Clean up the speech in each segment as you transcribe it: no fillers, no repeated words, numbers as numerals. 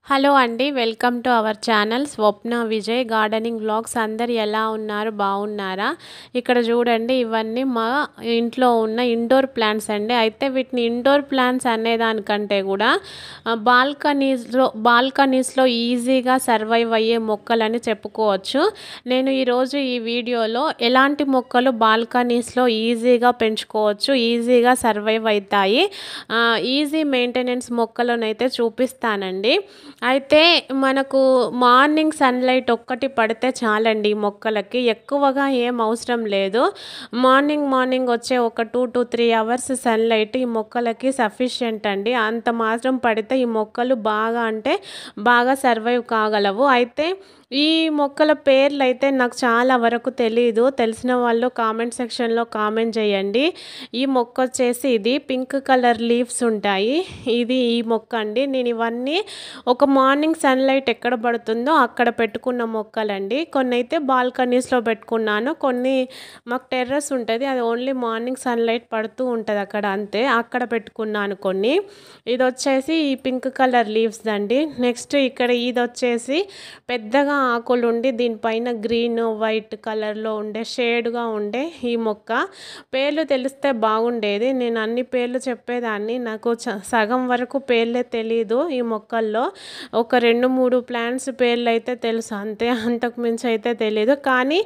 Hello అండి. Welcome to our channel Swapna Vijay gardening vlogs. అందరు ఎలా ఉన్నారు? బాగున్నారా? ఇక్కడ చూడండి, ఇవన్నీ మా ఇంట్లో ఉన్న ఇండోర్ ప్లాంట్స్ అండి. అయితే వీటిని ఇండోర్ ప్లాంట్స్ అనేదానికంటే కూడా బాల్కనీస్లో ఈజీగా సర్వైవ్ అయ్యే మొక్కలని చెప్పుకోవచ్చు. నేను ఈరోజు ఈ వీడియోలో ఎలాంటి మొక్కలు బాల్కనీస్లో ఈజీగా పెంచుకోవచ్చు, ఈజీగా సర్వైవ్ అవుతాయి, ఈజీ మెయింటెనెన్స్ మొక్కలనైతే చూపిస్తానండి. అయితే మనకు మార్నింగ్ సన్లైట్ ఒక్కటి పడితే చాలండి ఈ మొక్కలకి. ఎక్కువగా ఏం అవసరం లేదు. మార్నింగ్ వచ్చే ఒక 2 to 3 అవర్స్ సన్లైట్ ఈ మొక్కలకి సఫిషియెంట్ అండి. అంత మాత్రం పడితే ఈ మొక్కలు బాగా అంటే బాగా సర్వైవ్ కాగలవు. అయితే ఈ మొక్కల పేర్లు అయితే నాకు చాలా వరకు తెలీదు. తెలిసిన వాళ్ళు కామెంట్ సెక్షన్లో కామెంట్ చేయండి. ఈ మొక్క వచ్చేసి ఇది పింక్ కలర్ లీవ్స్ ఉంటాయి. ఇది ఈ మొక్క అండి. నేను ఇవన్నీ ఒక మార్నింగ్ సన్లైట్ ఎక్కడ పడుతుందో అక్కడ పెట్టుకున్న మొక్కలండి. కొన్ని అయితే బాల్కనీస్లో పెట్టుకున్నాను, కొన్ని మాకు టెర్రస్ ఉంటుంది, అది ఓన్లీ మార్నింగ్ సన్లైట్ పడుతూ ఉంటుంది అక్కడ, అంతే, అక్కడ పెట్టుకున్నాను కొన్ని. ఇది వచ్చేసి ఈ పింక్ కలర్ లీవ్స్ అండి. నెక్స్ట్ ఇక్కడ ఇది వచ్చేసి పెద్దగా ఆకులు ఉండి దీనిపైన గ్రీన్ వైట్ కలర్లో ఉండే షేడ్గా ఉండే ఈ మొక్క. పేర్లు తెలిస్తే బాగుండేది, నేను అన్ని పేర్లు చెప్పేదాన్ని. నాకు సగం వరకు పేర్లే తెలీదు ఈ మొక్కల్లో. ఒక 2-3 ప్లాంట్స్ పేర్లు అయితే తెలుసు, అంతే, అంతకు మించి అయితే తెలీదు. కానీ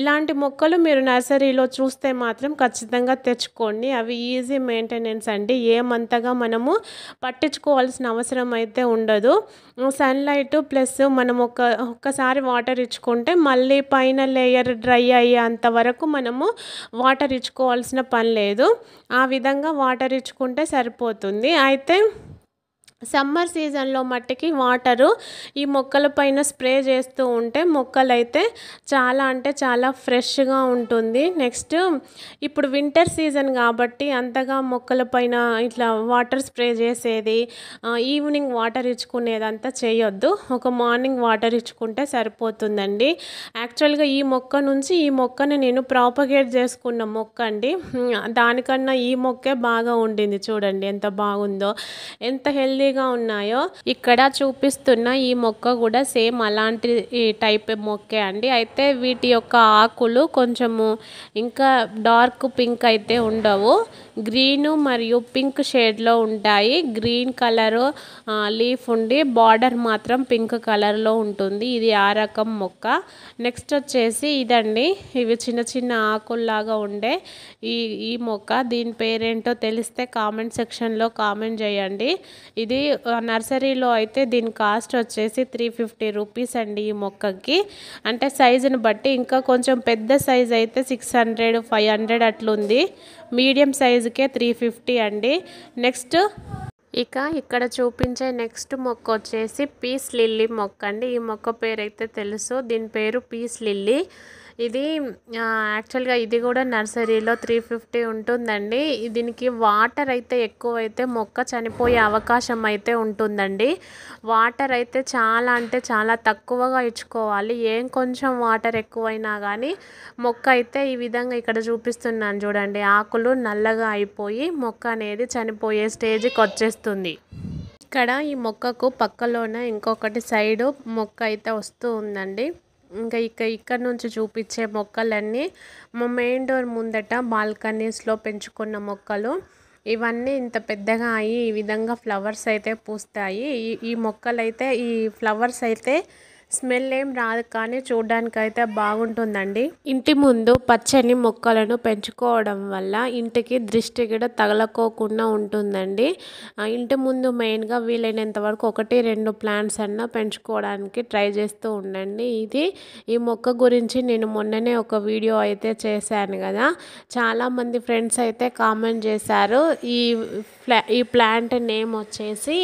ఇలాంటి మొక్కలు మీరు నర్సరీలో చూస్తే మాత్రం ఖచ్చితంగా తెచ్చుకోండి. అవి ఈజీ మెయింటెనెన్స్ అండి. ఏమంతగా మనము పట్టించుకోవాల్సిన అవసరం అయితే ఉండదు. సన్లైట్ ప్లస్ మనం ఒక్కసారి వాటర్ ఇచ్చుకుంటే మళ్ళీ పైన లేయర్ డ్రై అయ్యేంత వరకు మనము వాటర్ ఇచ్చుకోవాల్సిన పని లేదు. ఆ విధంగా వాటర్ ఇచ్చుకుంటే సరిపోతుంది. అయితే సమ్మర్ సీజన్లో మట్టికి వాటరు ఈ మొక్కల పైన స్ప్రే చేస్తూ ఉంటే మొక్కలైతే చాలా అంటే చాలా ఫ్రెష్గా ఉంటుంది. నెక్స్ట్ ఇప్పుడు వింటర్ సీజన్ కాబట్టి అంతగా మొక్కల పైన ఇట్లా వాటర్ స్ప్రే చేసేది, ఈవినింగ్ వాటర్ ఇచ్చుకునేదంతా చేయొద్దు. ఒక మార్నింగ్ వాటర్ ఇచ్చుకుంటే సరిపోతుందండి. యాక్చువల్గా ఈ మొక్క నుంచి ఈ మొక్కని నేను ప్రాపగేట్ చేసుకున్న మొక్క అండి. దానికన్నా ఈ మొక్కే బాగా ఉండింది. చూడండి ఎంత బాగుందో, ఎంత హెల్దీ ఉన్నాయో. ఇక్కడ చూపిస్తున్న ఈ మొక్క కూడా సేమ్ అలాంటి టైప్ మొక్కే అండి. అయితే వీటి యొక్క ఆకులు కొంచెము ఇంకా డార్క్ పింక్ అయితే ఉండవు, గ్రీన్ మరియు పింక్ షేడ్లో ఉంటాయి. గ్రీన్ కలరు లీఫ్ ఉండి బార్డర్ మాత్రం పింక్ కలర్లో ఉంటుంది. ఇది ఆ రకం మొక్క. నెక్స్ట్ వచ్చేసి ఇదండి, ఇవి చిన్న చిన్న ఆకుల్లాగా ఉండే ఈ మొక్క. దీని పేరేంటో తెలిస్తే కామెంట్ సెక్షన్లో కామెంట్ చేయండి. ఇది నర్సరీలో అయితే దీని కాస్ట్ వచ్చేసి 350 రూపీస్ అండి ఈ మొక్కకి. అంటే సైజుని బట్టి, ఇంకా కొంచెం పెద్ద సైజ్ అయితే 600, 500 అట్లుంది. మీడియం సైజుకే 350 అండి. నెక్స్ట్ ఇక్కడ చూపించే నెక్స్ట్ మొక్క వచ్చేసి పీస్ లిల్లీ మొక్క అండి. ఈ మొక్క పేరు అయితే తెలుసు, దీని పేరు పీస్ లిల్లీ. ఇది యాక్చువల్గా ఇది కూడా నర్సరీలో 350 ఉంటుందండి. దీనికి వాటర్ అయితే ఎక్కువైతే మొక్క చనిపోయే అవకాశం అయితే ఉంటుందండి. వాటర్ అయితే చాలా అంటే చాలా తక్కువగా ఇచ్చుకోవాలి. ఏం కొంచెం వాటర్ ఎక్కువైనా కానీ మొక్క అయితే ఈ విధంగా ఇక్కడ చూపిస్తున్నాను చూడండి, ఆకులు నల్లగా అయిపోయి మొక్క అనేది చనిపోయే స్టేజ్కి వచ్చేస్తుంది. ఇక్కడ ఈ మొక్కకు పక్కలోనే ఇంకొకటి సైడు మొక్క అయితే వస్తూ ఉందండి. ఇంకా ఇక్కడ నుంచి చూపించే మొక్కలన్నీ మా మెయిన్ డోర్ ముందట బాల్కనీస్లో పెంచుకున్న మొక్కలు. ఇవన్నీ ఇంత పెద్దగా అయ్యి ఈ విధంగా ఫ్లవర్స్ అయితే పూస్తాయి. ఈ మొక్కలైతే ఈ ఫ్లవర్స్ అయితే స్మెల్ ఏం రాదు, కానీ చూడడానికి అయితే బాగుంటుందండి. ఇంటి ముందు పచ్చని మొక్కలను పెంచుకోవడం వల్ల ఇంటికి దృష్టి కూడా తగలకోకుండా ఉంటుందండి. ఇంటి ముందు మెయిన్గా వీలైనంత వరకు 1-2 ప్లాంట్స్ అన్నా పెంచుకోవడానికి ట్రై చేస్తూ ఉండండి. ఈ మొక్క గురించి నేను మొన్ననే ఒక వీడియో అయితే చేశాను కదా, చాలామంది ఫ్రెండ్స్ అయితే కామెంట్ చేశారు. ఈ ప్లాంట్ నేమ్ వచ్చేసి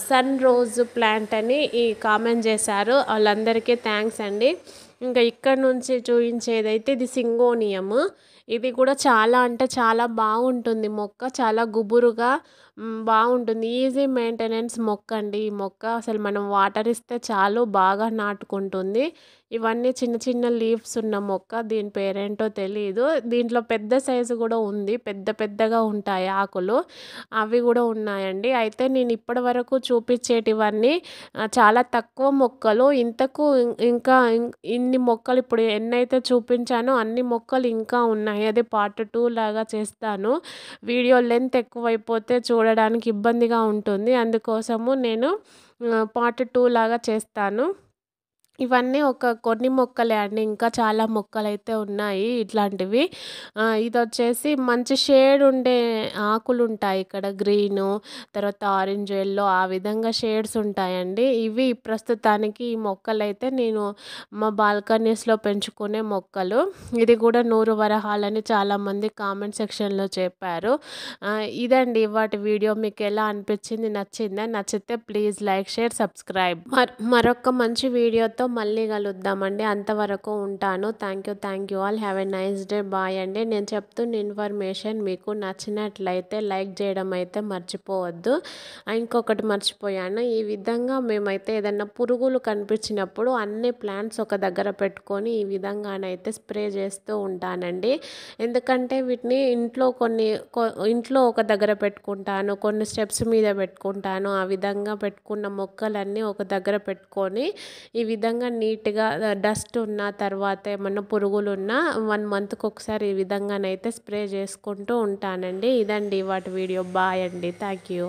సన్ రోజ్ ప్లాంట్ అని కామెంట్ చేశారు. వాళ్ళందరికీ థ్యాంక్స్ అండి. ఇంకా ఇక్కడ నుంచి చూపించేదైతే ఇది సింగోనియం. ఇది కూడా చాలా అంటే చాలా బాగుంటుంది మొక్క. చాలా గుబురుగా బావుంటుంది. ఈజీ మెయింటెనెన్స్ మొక్క అండి. ఈ మొక్క అసలు మనం వాటర్ ఇస్తే చాలు బాగా నాటుకుంటుంది. ఇవన్నీ చిన్న చిన్న లీవ్స్ ఉన్న మొక్క. దీని పేరేంటో తెలీదు. దీంట్లో పెద్ద సైజు కూడా ఉంది. పెద్ద పెద్దగా ఉంటాయి ఆకులు. అవి కూడా ఉన్నాయండి. అయితే నేను ఇప్పటివరకు చూపించేటివన్నీ చాలా తక్కువ మొక్కలు. ఇన్ని మొక్కలు ఇప్పుడు ఎన్నైతే చూపించానో అన్ని మొక్కలు ఇంకా ఉన్నాయి. అది పార్ట్ 2 లాగా చేస్తాను. వీడియో లెంత్ ఎక్కువైపోతే చూడడానికి ఇబ్బందిగా ఉంటుంది. అందుకోసము నేను పార్ట్ 2 లాగా చేస్తాను. ఇవన్నీ కొన్ని మొక్కలే అండి. ఇంకా చాలా మొక్కలైతే ఉన్నాయి ఇట్లాంటివి. ఇదొచ్చేసి మంచి షేడ్ ఉండే ఆకులుంటాయి ఇక్కడ గ్రీను, తర్వాత ఆరెంజ్, యెల్లో ఆ విధంగా షేడ్స్ ఉంటాయండి. ఇవి ప్రస్తుతానికి ఈ మొక్కలైతే నేను మా బాల్కనీస్‌లో పెంచుకునే మొక్కలు. ఇది కూడా నూరు వరహాలని చాలామంది కామెంట్ సెక్షన్‌లో చెప్పారు. ఇదండి ఇవాటి వీడియో. మీకెలా అనిపించింది? నచ్చిందా? నచ్చితే ప్లీజ్ లైక్, షేర్, సబ్స్క్రైబ్. మరొక మంచి వీడియోతో మళ్ళీ కలుద్దామండి. అంతవరకు ఉంటాను. Thank you all. Have a nice day. Bye అండి. నేను చెప్తున్న ఇన్ఫర్మేషన్ మీకు నచ్చినట్లయితే లైక్ చేయడం అయితే మర్చిపోవద్దు. ఇంకొకటి మర్చిపోయాను. ఈ విధంగా మేమైతే ఏదన్నా పురుగులు కనిపించినప్పుడు అన్ని ప్లాంట్స్ ఒక దగ్గర పెట్టుకొని ఈ విధంగానైతే స్ప్రే చేస్తూ ఉంటానండి. ఎందుకంటే వీటిని ఇంట్లో ఒక దగ్గర పెట్టుకుంటాను, కొన్ని స్టెప్స్ మీద పెట్టుకుంటాను. ఆ విధంగా పెట్టుకున్న మొక్కలన్నీ ఒక దగ్గర పెట్టుకొని ఈ విధంగా నీట్‌గా డస్ట్ ఉన్న తర్వాత ఏమన్నా పురుగులున్నా 1 మంత్‌కి ఒకసారి ఈ విధంగానైతే స్ప్రే చేసుకుంటూ ఉంటానండి. ఇదండి వాటి వీడియో. బాయ్ అండి. Thank you.